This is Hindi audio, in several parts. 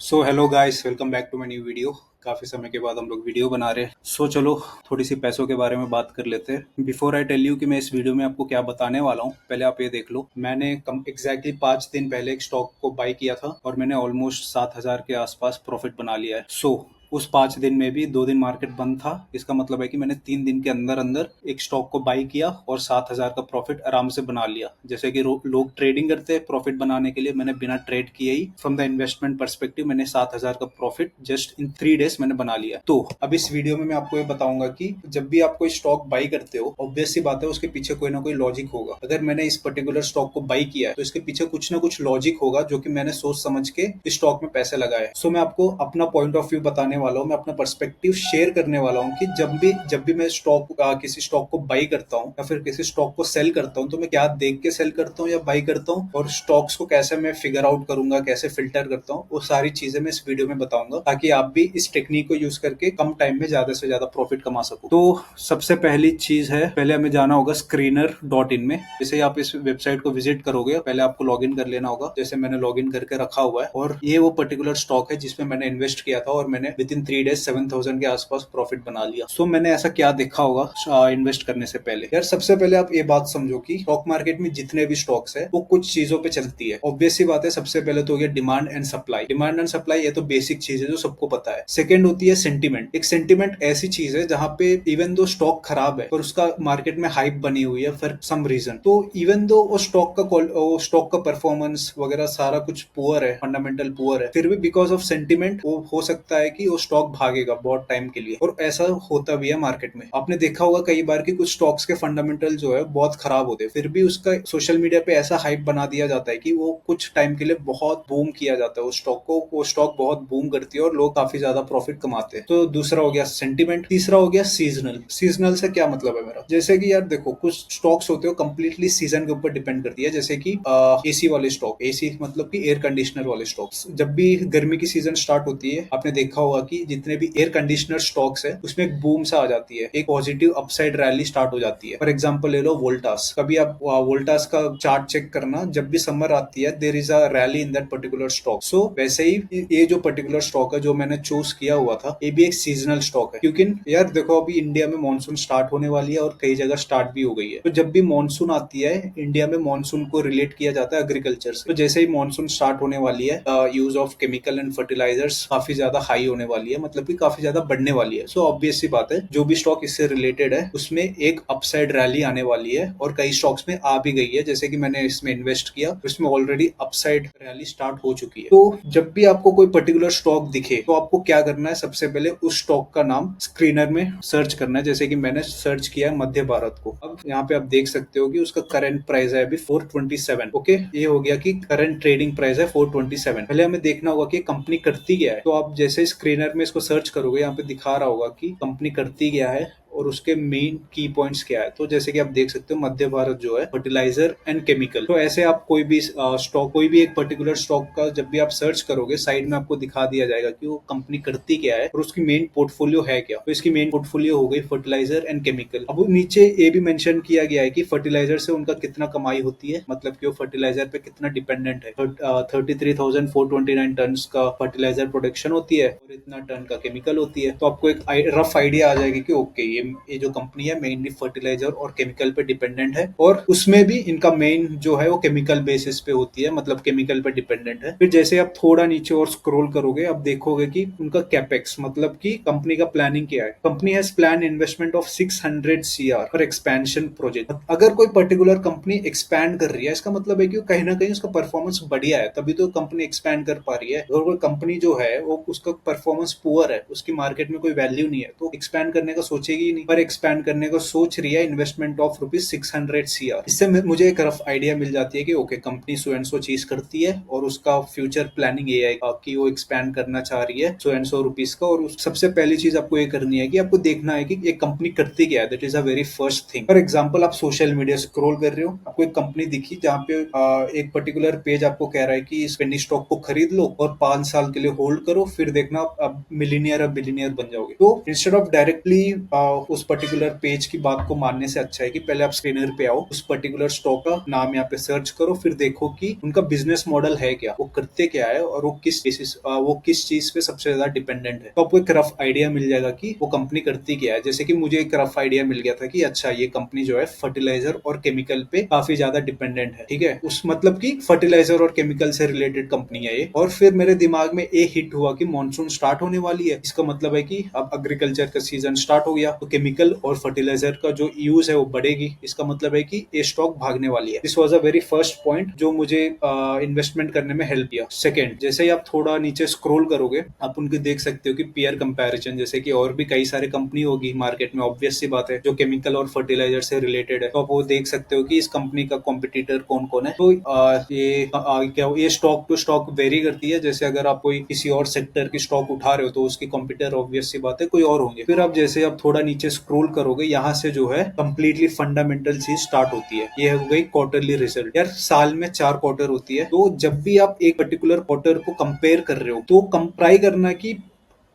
So hello guys, welcome back to my new video. काफ़ी समय के बाद हम लोग वीडियो बना रहे हैं। चलो थोड़ी सी पैसों के बारे में बात कर लेते हैं। बिफोर आई टेल यू कि मैं इस वीडियो में आपको क्या बताने वाला हूँ, पहले आप ये देख लो। मैंने कम एग्जैक्टली 5 दिन पहले एक स्टॉक को बाई किया था और मैंने ऑलमोस्ट 7,000 के आसपास प्रॉफिट बना लिया है। उस 5 दिन में भी 2 दिन मार्केट बंद था। इसका मतलब है कि मैंने 3 दिन के अंदर अंदर एक स्टॉक को बाई किया और 7,000 का प्रॉफिट आराम से बना लिया। जैसे कि लोग ट्रेडिंग करते हैं प्रॉफिट बनाने के लिए, मैंने बिना ट्रेड किए ही फ्रॉम द इन्वेस्टमेंट परस्पेक्टिव मैंने 7,000 का प्रॉफिट जस्ट इन 3 डेज मैंने बना लिया। तो अब इस वीडियो में मैं आपको ये बताऊंगा कि जब भी आप कोई स्टॉक बाई करते हो, ऑब्वियस सी बात है उसके पीछे कोई ना कोई लॉजिक होगा। अगर मैंने इस पर्टिकुलर स्टॉक को बाई किया है तो इसके पीछे कुछ ना कुछ लॉजिक होगा जो कि मैंने सोच समझ के इस स्टॉक में पैसे लगाए। मैं आपको अपना पॉइंट ऑफ व्यू बताने वाला हूँ, मैं अपना पर्सपेक्टिव शेयर करने वाला हूँ कि जब भी मैं किसी स्टॉक को बाई करता हूँ या फिर किसी स्टॉक को सेल करता हूँ तो मैं क्या देख के सेल करता हूँ या बाई करता हूँ, और स्टॉक्स को कैसे मैं फिगर आउट करूंगा, कैसे फिल्टर करता हूँ, वो सारी चीजें मैं इस वीडियो में बताऊंगा ताकि आप भी इस टेक्निक को यूज करके कम टाइम में ज्यादा से ज्यादा प्रॉफिट कमा सको। तो सबसे पहली चीज है, पहले हमें जाना होगा screener.in में। जैसे ही आप इस वेबसाइट को विजिट करोगे, पहले आपको लॉग इन कर लेना होगा। जैसे मैंने लॉग इन करके रखा हुआ है और ये वो पर्टिकुलर स्टॉक है जिसमें मैंने इन्वेस्ट किया था और मैंने विद इन 3 डेज 7,000 के आसपास प्रॉफिट बना लिया। मैंने ऐसा क्या देखा होगा इन्वेस्ट करने से पहले। यार सबसे पहले आप ये बात समझो कि स्टॉक मार्केट में जितने भी स्टॉक्स है वो कुछ चीजों पे चलती है। ऑब्वियस सी बात है, सबसे पहले तो हो गया demand and supply. Demand and supply ये तो बेसिक चीज है जो सबको पता है। सेकंड होती है सेंटीमेंट। एक सेंटीमेंट ऐसी चीज है जहां पे इवन दो स्टॉक खराब है पर उसका मार्केट में हाइप बनी हुई है फॉर सम रीजन, तो इवन दो वो स्टॉक का परफॉर्मेंस वगैरह सारा कुछ पुअर है, फंडामेंटल पुअर है, फिर भी बिकॉज ऑफ सेंटीमेंट वो हो सकता है कि वो स्टॉक भागेगा बहुत टाइम के लिए। और ऐसा होता भी है मार्केट में। आपने देखा होगा कई बार कि कुछ स्टॉक्स के फंडामेंटल जो है बहुत खराब होते हैं, फिर भी उसका सोशल मीडिया पे ऐसा हाइप बना दिया जाता है कि वो कुछ टाइम के लिए बहुत बूम किया जाता है उस स्टॉक को, वो स्टॉक बहुत बूम करती है और लोग काफी ज्यादा प्रॉफिट कमाते हैं। तो दूसरा हो गया सेंटीमेंट। तीसरा हो गया सीजनल। सीजनल से क्या मतलब है मेरा, जैसे कि यार देखो कुछ स्टॉक्स होते हो कंप्लीटली सीजन के ऊपर डिपेंड करती है। जैसे कि एसी वाले स्टॉक, एसी मतलब कि एयर कंडीशनर वाले स्टॉक्स, जब भी गर्मी की सीजन स्टार्ट होती है आपने देखा होगा कि जितने भी एयर कंडीशनर स्टॉक्स है उसमें एक बूम सा आ जाती है, एक पॉजिटिव अपसाइड रैली स्टार्ट हो जाती है। फॉर एग्जांपल ले लो वोल्टास। कभी आप वोल्टास का चार्ट चेक करना, जब भी समर आती है there is a rally in that particular stock. वैसे ही ये जो पर्टिकुलर स्टॉक है जो मैंने चूज किया हुआ था, ये भी एक सीजनल स्टॉक है। क्योंकि यार देखो अभी इंडिया में मानसून स्टार्ट होने वाली है और कई जगह स्टार्ट भी हो गई है। तो जब भी मानसून आती है इंडिया में, मानसून को रिलेट किया जाता है एग्रीकल्चर से। तो जैसे ही मानसून स्टार्ट होने वाली है, use of chemical and fertilisers काफी ज्यादा हाई होने वाली है, मतलब कि काफी ज्यादा बढ़ने वाली है। ऑब्वियस सी बात है जो भी स्टॉक इससे रिलेटेड है उसमें एक अपसाइड रैली आने वाली है और कई स्टॉक्स में आ भी गई है। जैसे कि मैंने इसमें इन्वेस्ट किया तो इसमें ऑलरेडी अपसाइड रैली स्टार्ट हो चुकी है। तो जब भी आपको कोई पर्टिकुलर स्टॉक दिखे तो आपको क्या करना है, सबसे पहले उस स्टॉक का नाम स्क्रीनर में सर्च करना है। जैसे कि मैंने सर्च किया है मध्य भारत को। अब यहाँ पे आप देख सकते हो कि उसका करंट प्राइस है अभी 427। ओके, ये हो गया कि करंट ट्रेडिंग प्राइस है 427। पहले हमें देखना होगा कि कंपनी करती क्या है। तो आप जैसे स्क्रीनर में इसको सर्च करोगे, यहाँ पे दिखा रहा होगा कि कंपनी करती क्या है और उसके मेन की पॉइंट्स क्या है। तो जैसे कि आप देख सकते हो मध्य भारत जो है फर्टिलाइजर एंड केमिकल। तो ऐसे आप कोई भी स्टॉक, कोई भी एक पर्टिकुलर स्टॉक का जब भी आप सर्च करोगे साइड में आपको दिखा दिया जाएगा कि वो कंपनी करती क्या है और उसकी मेन पोर्टफोलियो है क्या। तो इसकी मेन पोर्टफोलियो हो गई फर्टिलाइजर एंड केमिकल। अब नीचे ये भी मेंशन किया गया है कि फर्टिलाइजर से उनका कितना कमाई होती है, मतलब कि वो फर्टिलाइजर पे कितना डिपेंडेंट है। 33,429 टन का फर्टिलाइजर प्रोडक्शन होती है और इतना टन का केमिकल होती है। तो आपको एक रफ आइडिया आ जाएगी कि ओके ये जो कंपनी है मेनली फर्टिलाइजर और केमिकल पे डिपेंडेंट है और उसमें भी इनका मेन जो है वो केमिकल बेसिस पे होती है, मतलब केमिकल पे डिपेंडेंट है। फिर जैसे आप थोड़ा नीचे और स्क्रॉल करोगे आप देखोगे कि उनका कैपेक्स, मतलब कि कंपनी का प्लानिंग क्या है। Company has plan investment of 600 CR for expansion project. अगर कोई पर्टिकुलर कंपनी एक्सपैंड कर रही है इसका मतलब है कि कहीं ना कहीं उसका परफॉर्मेंस बढ़िया है, तभी तो कंपनी एक्सपैंड कर पा रही है। और कोई कंपनी जो है वो उसका परफॉर्मेंस पुअर है, उसकी मार्केट में कोई वैल्यू नहीं है, तो एक्सपैंड करने का सोचेगी ही नहीं, पर एक्सपैंड करने को सोच रही है इन्वेस्टमेंट ऑफ ₹600 CR। इससे मुझे एक रफ आइडिया मिल जाती है कि okay company so and so चीज करती है और उसका फ्यूचर प्लानिंग ये है कि वो एक्सपैंड करना चाह रही है सो एंड सो रुपीज का। और सबसे पहली चीज आपको ये करनी है कि आपको देखना है कि एक कंपनी करती क्या है। That is a very first thing. For example आप सोशल मीडिया स्क्रॉल कर रहे हो, आपको एक कंपनी दिखी जहाँ पे एक पर्टिकुलर पेज आपको कह रहा है कि इस पेनी स्टॉक को खरीद लो और 5 साल के लिए होल्ड करो, फिर देखना आप मिलीनियर बिलीनियर बन जाओगे। तो इंस्टेड ऑफ डायरेक्टली उस पर्टिकुलर पेज की बात को मानने से अच्छा है कि पहले आप स्क्रीनर पे आओ, उस पर्टिकुलर स्टॉक का नाम यहाँ पे सर्च करो, फिर देखो कि उनका बिजनेस मॉडल है क्या, वो करते क्या है और वो किस चीज पे सबसे ज्यादा डिपेंडेंट है। तो आपको एक रफ आइडिया मिल जाएगा कि वो कंपनी करती क्या है। जैसे कि मुझे एक रफ आइडिया मिल गया था कि अच्छा ये कंपनी जो है फर्टिलाइजर और केमिकल पे काफी ज्यादा डिपेंडेंट है, ठीक है, उस मतलब कि फर्टिलाइजर और केमिकल से रिलेटेड कंपनी है ये। और फिर मेरे दिमाग में एक हिट हुआ कि मॉनसून स्टार्ट होने वाली है, इसका मतलब है कि अब एग्रीकल्चर का सीजन स्टार्ट हो गया, तो केमिकल और फर्टिलाइजर का जो यूज है वो बढ़ेगी, इसका मतलब है कि ये स्टॉक भागने वाली है। This was a very first point जो मुझे इन्वेस्टमेंट करने में हेल्प किया। सेकंड, जैसे ही आप थोड़ा नीचे स्क्रॉल करोगे आप उनकी देख सकते हो कि पीयर कंपैरिजन, जैसे कि और भी कई सारे कंपनी होगी मार्केट में, ऑब्वियस सी बात है, जो केमिकल और फर्टिलाइजर से रिलेटेड है, तो आप वो देख सकते हो कि इस कंपनी का कॉम्पिटिटर कौन कौन है। तो ये स्टॉक टू स्टॉक वेरी करती है। जैसे अगर आप कोई किसी और सेक्टर की स्टॉक उठा रहे हो तो उसकी कॉम्पिटिटर ऑब्वियस सी बात है कोई और होंगे। फिर आप जैसे आप थोड़ा नीचे स्क्रॉल करोगे, यहाँ से जो है कंप्लीटली फंडामेंटल चीज स्टार्ट होती है। ये हो गई क्वार्टरली रिजल्ट। यार साल में 4 क्वार्टर होती है, तो जब भी आप एक पर्टिकुलर क्वार्टर को कंपेयर कर रहे हो तो ट्राई करना कि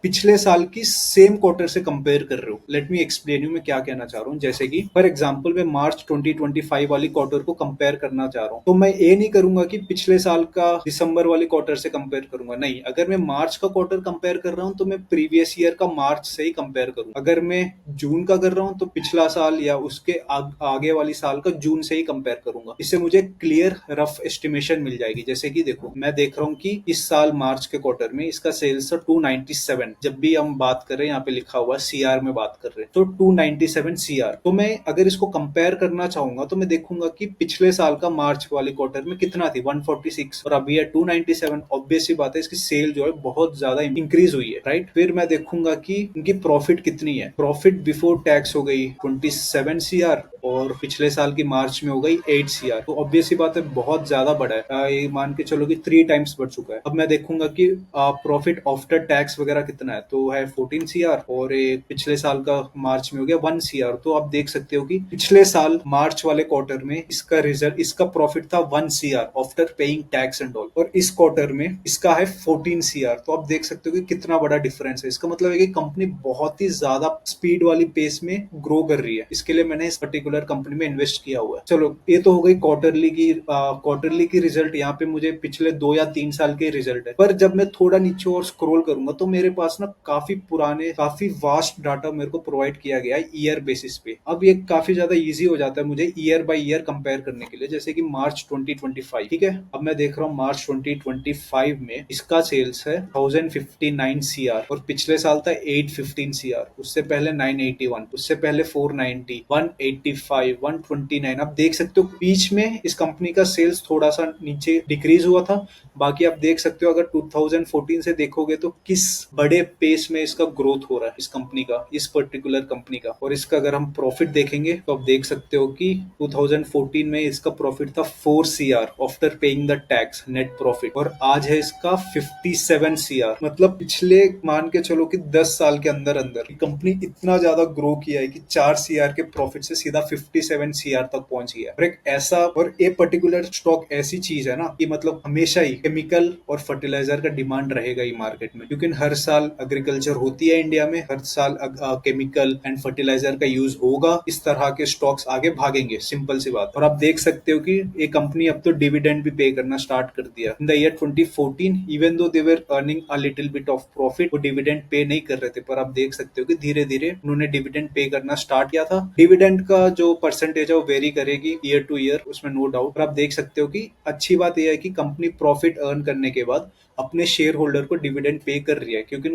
पिछले साल की सेम क्वार्टर से कंपेयर कर रहे हो। लेट मी एक्सप्लेन यू मैं क्या कहना चाह रहा हूँ। जैसे कि फॉर एग्जांपल मैं मार्च 2025 वाली क्वार्टर को कंपेयर करना चाह रहा हूँ, तो मैं ये नहीं करूंगा कि पिछले साल का दिसंबर वाली क्वार्टर से कंपेयर करूंगा। नहीं, अगर मैं मार्च का क्वार्टर कंपेयर कर रहा हूँ तो मैं प्रीवियस ईयर का मार्च से ही कंपेयर करूंगा। अगर मैं जून का कर रहा हूँ तो पिछला साल या उसके आगे वाली साल का जून से ही कंपेयर करूंगा। इससे मुझे क्लियर रफ एस्टिमेशन मिल जाएगी। जैसे कि देखो, मैं देख रहा हूँ कि इस साल मार्च के क्वार्टर में इसका सेल्स था 297। जब भी हम बात कर रहे हैं, यहाँ पे लिखा हुआ सीआर में बात कर रहे हैं, तो 297 सीआर। तो मैं अगर इसको कंपेयर करना चाहूंगा तो मैं देखूंगा कि पिछले साल का मार्च वाले क्वार्टर में कितना थी, 146, और अभी है 297। ऑब्वियस सी बात है इसकी सेल जो है बहुत ज्यादा इंक्रीज हुई है, राइट। फिर मैं देखूंगा कि इनकी प्रॉफिट कितनी है। प्रॉफिट बिफोर टैक्स हो गई 27 सीआर और पिछले साल की मार्च में हो गई 8 सीआर। तो ऑब्वियस सी बात है बहुत ज्यादा बढ़ा है। ये मान के चलो कि 3 टाइम्स बढ़ चुका है। अब मैं देखूंगा कि प्रॉफिट आफ्टर टैक्स वगैरह कितना है, तो है 14 सीआर और पिछले साल का मार्च में हो गया 1 सीआर। तो आप देख सकते हो कि पिछले साल मार्च वाले क्वार्टर में इसका प्रॉफिट था 1 CR after paying tax and all, और इस क्वार्टर में इसका है 14 सीआर। तो आप देख सकते हो कि कितना बड़ा डिफरेंस है। इसका मतलब है कि कंपनी बहुत ही ज्यादा स्पीड वाली पेस में ग्रो कर रही है। इसके लिए मैंने इस पर्टिकुलर कंपनी में इन्वेस्ट किया हुआ है। चलो, ये तो हो गई क्वार्टरली की रिजल्ट। यहाँ पे मुझे पिछले 2 या 3 साल के रिजल्ट है। पर जब मैं थोड़ा नीचे और स्क्रॉल करूंगा तो मेरे पास ना काफी पुराने, काफी वास्ट डाटा मेरे को प्रोवाइड किया गया है ईयर बेसिस पे। अब ये काफी ज्यादा इजी हो जाता है मुझे ईयर बाय ईयर कंपेयर करने के लिए। जैसे कि मार्च 2025, ठीक है, अब मैं देख रहा हूँ मार्च 2025 में इसका सेल्स है 1059 सीआर और पिछले साल था 815 सीआर। उससे पहले 981, उससे पहले 490, 185, 129। आप देख सकते हो बीच में इस कंपनी का सेल्स थोड़ा सा नीचे डिक्रीज हुआ था। बाकी आप देख सकते हो अगर 2014 से देखोगे तो किस बड़े पेस में इसका ग्रोथ हो रहा है, इस कंपनी का, इस पर्टिकुलर कंपनी का। और इसका अगर हम प्रॉफिट देखेंगे तो आप देख सकते हो कि 2014 में इसका प्रॉफिट था 4 CR after paying the tax, net profit, और आज है इसका 57 सीआर। मतलब पिछले मान के चलो कि 10 साल के अंदर अंदर कंपनी इतना ज्यादा ग्रो किया है कि 4 सीआर के प्रॉफिट से सीधा 57 सीआर तक पहुंच गया। और एक ऐसा, और ये पर्टिकुलर स्टॉक ऐसी चीज है ना कि मतलब हमेशा ही केमिकल और फर्टिलाइजर का डिमांड रहेगा ही मार्केट में, क्योंकि हर साल एग्रीकल्चर होती है इंडिया में, हर साल केमिकल एंड फर्टिलाइजर का यूज होगा। इस तरह के स्टॉक्स आगे भागेंगे, सिंपल सी बात। और आप देख सकते हो कि ये कंपनी अब तो डिविडेंड भी पे करना स्टार्ट कर दिया। In the year 2014 even though they were earning a little bit of profit, वो डिविडेंड पे नहीं कर रहे थे, पर आप देख सकते हो कि धीरे धीरे उन्होंने डिविडेंड पे करना स्टार्ट किया था। डिविडेंड का जो परसेंटेज है वो वेरी करेगी ईयर टू ईयर, उसमें नो डाउट। पर आप देख सकते हो कि अच्छी बात यह है कि कंपनी प्रॉफिट अर्न करने के बाद अपने शेयर होल्डर को डिविडेंड पे कर रही है, क्योंकि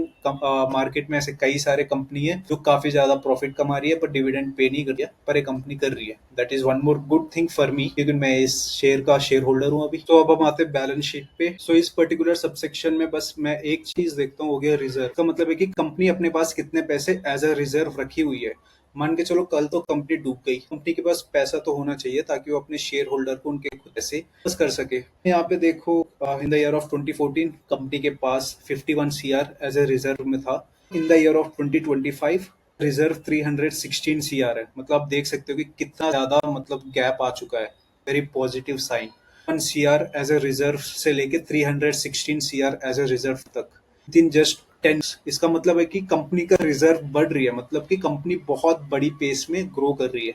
मार्केट में ऐसे कई सारे कंपनी है जो काफी ज्यादा प्रॉफिट कमा रही है पर डिविडेंड पे नहीं कर रही है, पर एक कंपनी कर रही है। That is one more good thing for me, क्योंकि मैं इस शेयर का शेयर होल्डर हूँ अभी। तो अब हम आते हैं बैलेंस शीट पे। सो इस पर्टिकुलर सबसेक्शन में बस मैं एक चीज देखता हूँ, हो गया रिजर्व। का मतलब है कि कंपनी अपने पास कितने पैसे एज अ रिजर्व रखी हुई है। मान के चलो कल तो कंपनी डूब गई, कंपनी के पास पैसा तो होना चाहिए ताकि वो अपने शेयर होल्डर को उनके खुद पैसे वापस कर सके। यहाँ पे देखो, in the year of 2014 company के पास 51 सीआर एज ए रिजर्व में था। In the year of 2025 reserve 316 CR है। मतलब आप देख सकते हो कि कितना ज्यादा मतलब गैप आ चुका है। Very positive sign. 1 CR as a reserve से लेके 316 सीआर एज ए रिजर्व तक, विद इन जस्ट 10। इसका मतलब है कि कंपनी का रिजर्व बढ़ रही है, मतलब कि कंपनी बहुत बड़ी पेस में ग्रो कर रही है।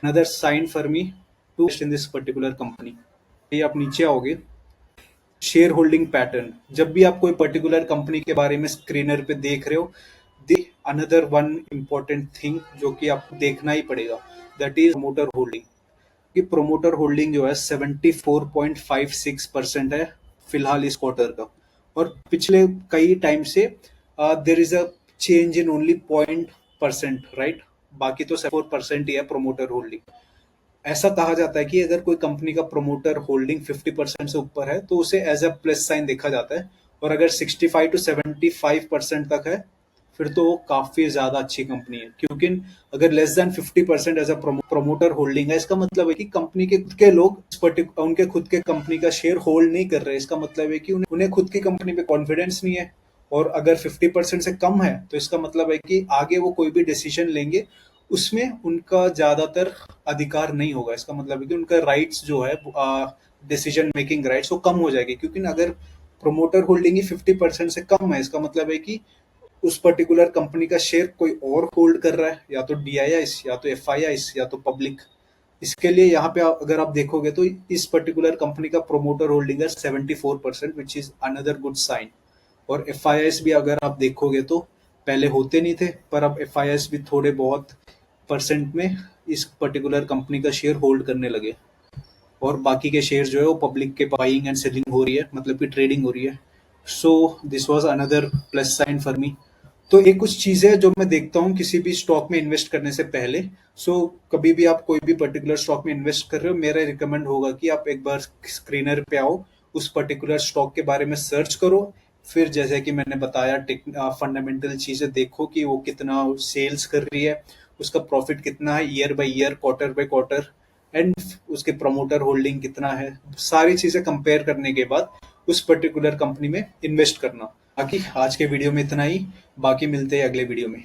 Another sign for me to invest in this particular company. ये आप नीचे आओगे, शेयर होल्डिंग पैटर्न। जब भी आप कोई पर्टिकुलर कंपनी के बारे में स्क्रीनर पे देख रहे हो, the another one important thing जो कि आपको देखना ही पड़ेगा, दैट इज प्रोमोटर होल्डिंग। कि प्रोमोटर होल्डिंग जो है 74.56% है फिलहाल इस क्वार्टर का, और पिछले कई टाइम से there is a change in only 0.% right. बाकी तो 4% ही है प्रोमोटर होल्डिंग। ऐसा कहा जाता है कि अगर कोई कंपनी का प्रोमोटर होल्डिंग 50% से ऊपर है तो उसे एज अ प्लस साइन देखा जाता है, और अगर 65 to 75% तक है फिर तो वो काफी ज्यादा अच्छी कंपनी है। क्योंकि अगर less than 50% as a promoter holding है, इसका मतलब है कि कंपनी के खुद के लोग उनके खुद के कंपनी का शेयर होल्ड नहीं कर रहे। इसका मतलब है कि उन्हें खुद की कंपनी पे कॉन्फिडेंस नहीं है। और अगर 50% से कम है तो इसका मतलब है कि आगे वो कोई भी डिसीजन लेंगे उसमें उनका ज्यादातर अधिकार नहीं होगा। इसका मतलब है कि उनका राइट्स जो है, डिसीजन मेकिंग राइट्स, वो कम हो जाएगी। क्योंकि अगर प्रोमोटर होल्डिंग ही 50% से कम है, इसका मतलब है कि उस पर्टिकुलर कंपनी का शेयर कोई और होल्ड कर रहा है, या तो डीआईआईस, या तो एफआईआईस, या तो पब्लिक। इसके लिए यहाँ पे अगर आप देखोगे तो इस पर्टिकुलर कंपनी का प्रोमोटर होल्डिंग है 74%, which is another good sign. और एफआईआईस भी अगर आप देखोगे तो पहले होते नहीं थे, पर अब एफआईआईस भी थोड़े बहुत परसेंट में इस पर्टिकुलर कंपनी का शेयर होल्ड करने लगे। और बाकी के शेयर जो है वो पब्लिक के बाइंग एंड सेलिंग हो रही है, मतलब कि ट्रेडिंग हो रही है। So this was another plus sign for मी। तो ये कुछ चीजें जो मैं देखता हूँ किसी भी स्टॉक में इन्वेस्ट करने से पहले। कभी भी आप कोई भी पर्टिकुलर स्टॉक में इन्वेस्ट कर रहे हो, मेरा रिकमेंड होगा कि आप एक बार स्क्रीनर पे आओ, उस पर्टिकुलर स्टॉक के बारे में सर्च करो। फिर जैसे कि मैंने बताया, फंडामेंटल चीजें देखो कि वो कितना सेल्स कर रही है, उसका प्रॉफिट कितना है year by year, quarter by quarter, and उसके प्रमोटर होल्डिंग कितना है। सारी चीजें कंपेयर करने के बाद उस पर्टिकुलर कंपनी में इन्वेस्ट करना। बाकी आज के वीडियो में इतना ही, बाकी मिलते हैं अगले वीडियो में।